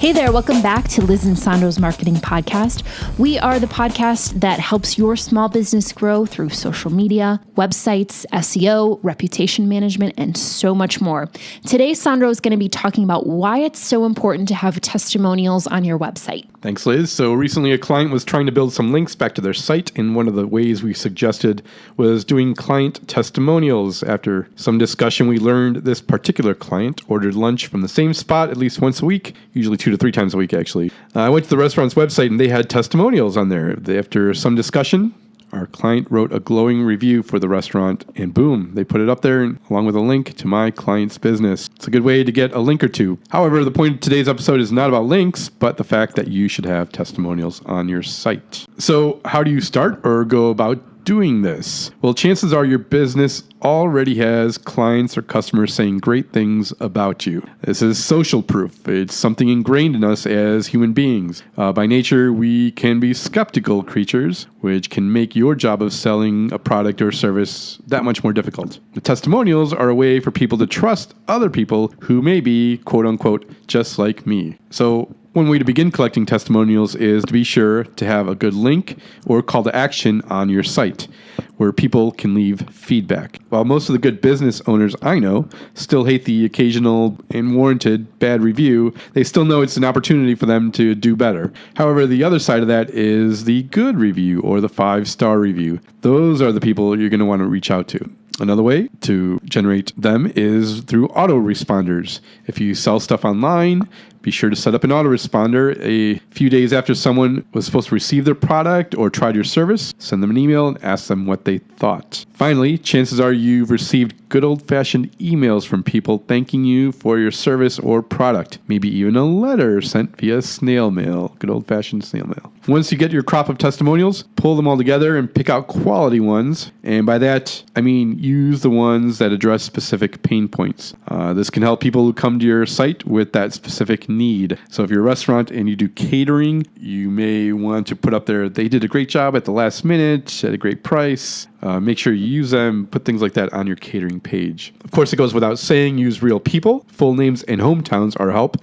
Hey there, welcome back to Liz and Sandro's Marketing Podcast. We are the podcast that helps your small business grow through social media, websites, SEO, reputation management, and so much more. Today, Sandro is going to be talking about why it's so important to have testimonials on your website. Thanks, Liz. So recently a client was trying to build some links back to their site, and one of the ways we suggested was doing client testimonials. After some discussion, we learned this particular client ordered lunch from the same spot at least once a week, usually 2 to 3 times a week, actually. I went to the restaurant's website, and they had testimonials on there. After some discussion, our client wrote a glowing review for the restaurant, and boom, they put it up there along with a link to my client's business. It's a good way to get a link or two. However, the point of today's episode is not about links, but the fact that you should have testimonials on your site. So how do you start or go about doing this? Well, chances are your business already has clients or customers saying great things about you. This is social proof. It's something ingrained in us as human beings. By nature, we can be skeptical creatures, which can make your job of selling a product or service that much more difficult. The testimonials are a way for people to trust other people who may be, quote unquote, just like me. So one way to begin collecting testimonials is to be sure to have a good link or call to action on your site where people can leave feedback. While most of the good business owners I know still hate the occasional and warranted bad review, they still know it's an opportunity for them to do better. However, the other side of that is the good review or the 5-star review. Those are the people you're going to want to reach out to. Another way to generate them is through autoresponders. If you sell stuff online, be sure to set up an autoresponder a few days after someone was supposed to receive their product or tried your service. Send them an email and ask them what they thought. Finally, chances are you've received good old-fashioned emails from people thanking you for your service or product. Maybe even a letter sent via snail mail. Good old-fashioned snail mail. Once you get your crop of testimonials, pull them all together and pick out quality ones. And by that, I mean use the ones that address specific pain points. This can help people who come to your site with that specific need. So if you're a restaurant and you do catering, you may want to put up there, they did a great job at the last minute at a great price. Make sure you use them, put things like that on your catering page. Of course, it goes without saying, use real people. Full names and hometowns are a help.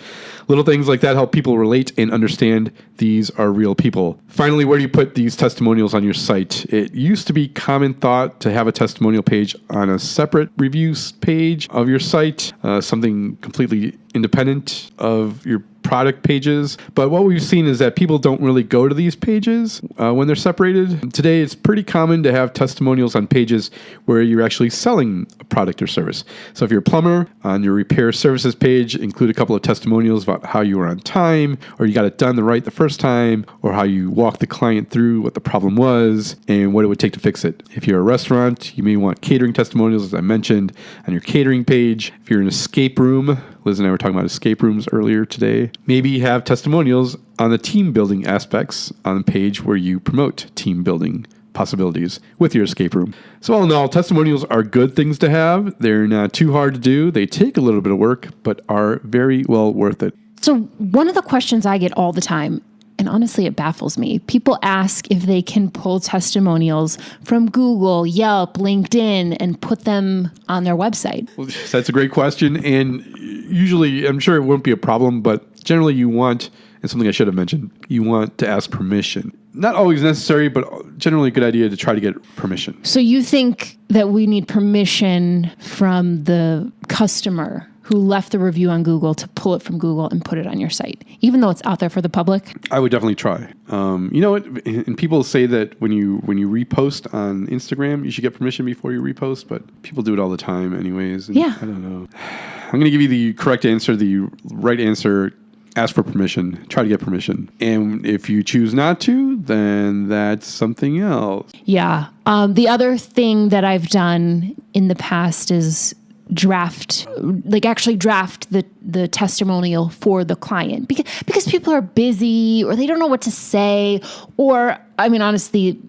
Little things like that help people relate and understand these are real people. Finally, where do you put these testimonials on your site? It used to be common thought to have a testimonial page on a separate reviews page of your site, something completely independent of your product pages. But what we've seen is that people don't really go to these pages when they're separated. Today, it's pretty common to have testimonials on pages where you're actually selling a product or service. So if you're a plumber, on your repair services page, include a couple of testimonials about how you were on time, or you got it done right the first time, or how you walked the client through what the problem was and what it would take to fix it. If you're a restaurant, you may want catering testimonials, as I mentioned, on your catering page. If you're in an escape room, Liz and I were talking about escape rooms earlier today. Maybe have testimonials on the team building aspects on the page where you promote team building possibilities with your escape room. So all in all, testimonials are good things to have. They're not too hard to do. They take a little bit of work, but are very well worth it. So one of the questions I get all the time, and honestly, it baffles me. People ask if they can pull testimonials from Google, Yelp, LinkedIn, and put them on their website. Well, that's a great question. And usually, I'm sure it won't be a problem, but generally you want, and something I should have mentioned, you want to ask permission. Not always necessary, but generally a good idea to try to get permission. So you think that we need permission from the customer who left the review on Google to pull it from Google and put it on your site, even though it's out there for the public? I would definitely try. You know what? And people say that when you repost on Instagram, you should get permission before you repost, but people do it all the time anyways. Yeah. I don't know. I'm going to give you the correct answer, the right answer. Ask for permission. Try to get permission. And if you choose not to, then that's something else. Yeah. The other thing that I've done in the past is draft the testimonial for the client because people are busy or they don't know what to say, or I mean, honestly,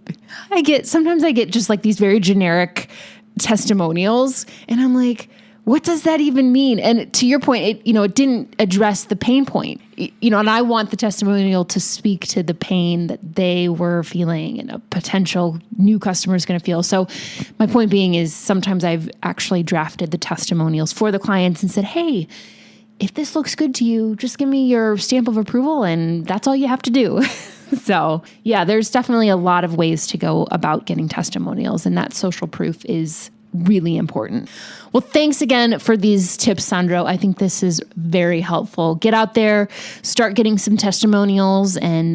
sometimes I get just like these very generic testimonials and I'm like, what does that even mean? And to your point, it didn't address the pain point, and I want the testimonial to speak to the pain that they were feeling and a potential new customer is going to feel. So my point being is sometimes I've actually drafted the testimonials for the clients and said, hey, if this looks good to you, just give me your stamp of approval and that's all you have to do. So yeah, there's definitely a lot of ways to go about getting testimonials, and that social proof is really important. Well, thanks again for these tips, Sandro. I think this is very helpful. Get out there, start getting some testimonials, and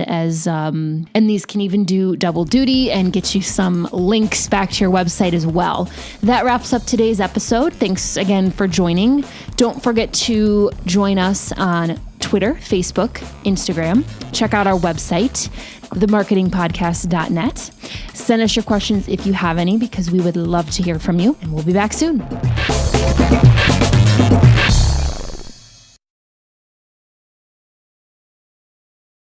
these can even do double duty and get you some links back to your website as well. That wraps up today's episode. Thanks again for joining. Don't forget to join us on Twitter, Facebook, Instagram. Check out our website, themarketingpodcast.net. Send us your questions if you have any, because we would love to hear from you, and we'll be back soon.